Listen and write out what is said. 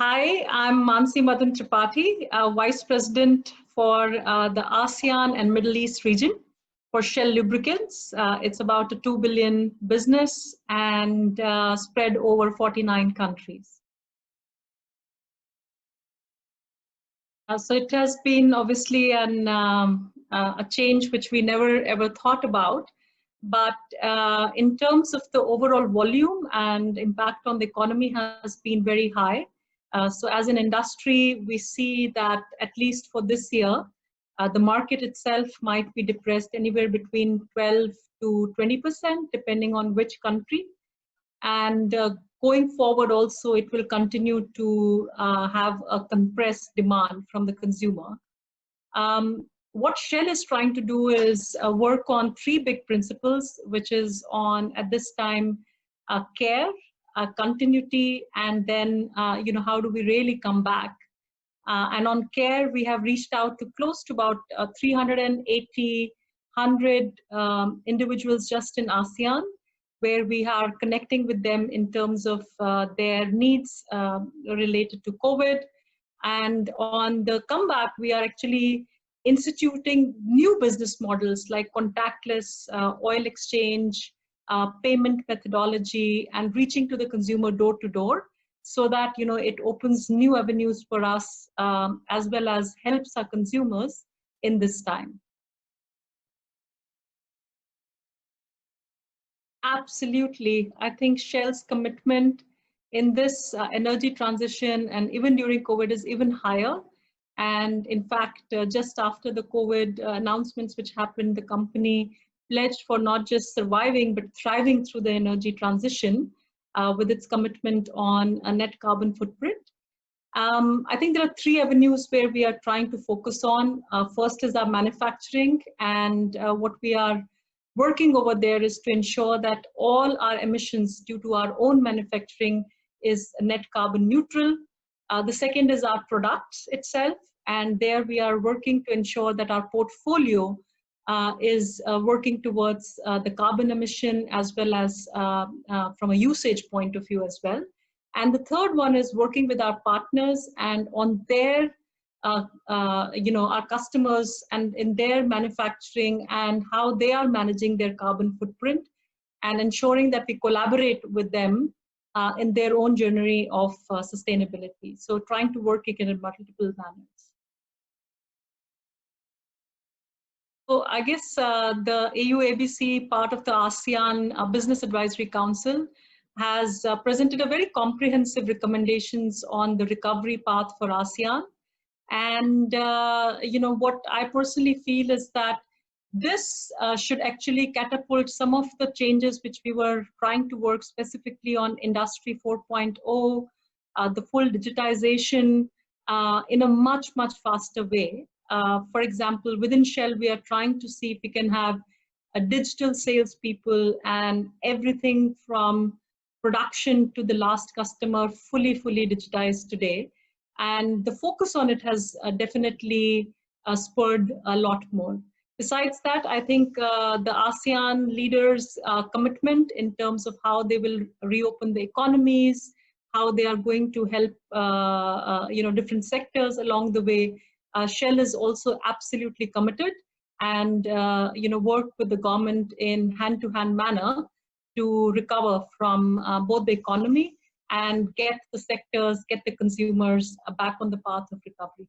Hi, I'm Mansi Madan Tripathy, Vice President for the ASEAN and Middle East region for Shell Lubricants. It's about a 2 billion business and spread over 49 countries. So it has been obviously a change which we never ever thought about. But in terms of the overall volume and impact on the economy has been very high. So as an industry, we see that at least for this year, the market itself might be depressed anywhere between 12 to 20%, depending on which country. And going forward also, it will continue to have a compressed demand from the consumer. What Shell is trying to do is work on three big principles, which is on, at this time, care, continuity, and then, how do we really come back? And on care, we have reached out to close to about 380, 100 individuals just in ASEAN, where we are connecting with them in terms of their needs related to COVID. And on the comeback, we are actually instituting new business models like contactless oil exchange, payment methodology, and reaching to the consumer door to door, so that it opens new avenues for us as well as helps our consumers in this time. Absolutely. I think Shell's commitment in this energy transition and even during COVID is even higher. And in fact, just after the COVID announcements which happened, the company pledged for not just surviving, but thriving through the energy transition with its commitment on a net carbon footprint. I think there are three avenues where we are trying to focus on. First is our manufacturing, and what we are working over there is to ensure that all our emissions due to our own manufacturing is net carbon neutral. The second is our products itself, and there we are working to ensure that our portfolio is working towards the carbon emission as well as from a usage point of view as well. And the third one is working with our partners and on their our customers and in their manufacturing and how they are managing their carbon footprint, and ensuring that we collaborate with them in their own journey of sustainability. So trying to work it in multiple manners. So I guess the EU-ABC, part of the ASEAN Business Advisory Council, has presented a very comprehensive recommendations on the recovery path for ASEAN. And what I personally feel is that this should actually catapult some of the changes which we were trying to work specifically on Industry 4.0, the full digitization in a much, much faster way. For example, within Shell, we are trying to see if we can have a digital salespeople and everything from production to the last customer fully digitized today. And the focus on it has definitely spurred a lot more. Besides that, I think the ASEAN leaders' commitment in terms of how they will reopen the economies, how they are going to help different sectors along the way. Shell is also absolutely committed and work with the government in hand-to-hand manner to recover from both the economy and get the sectors, get the consumers back on the path of recovery.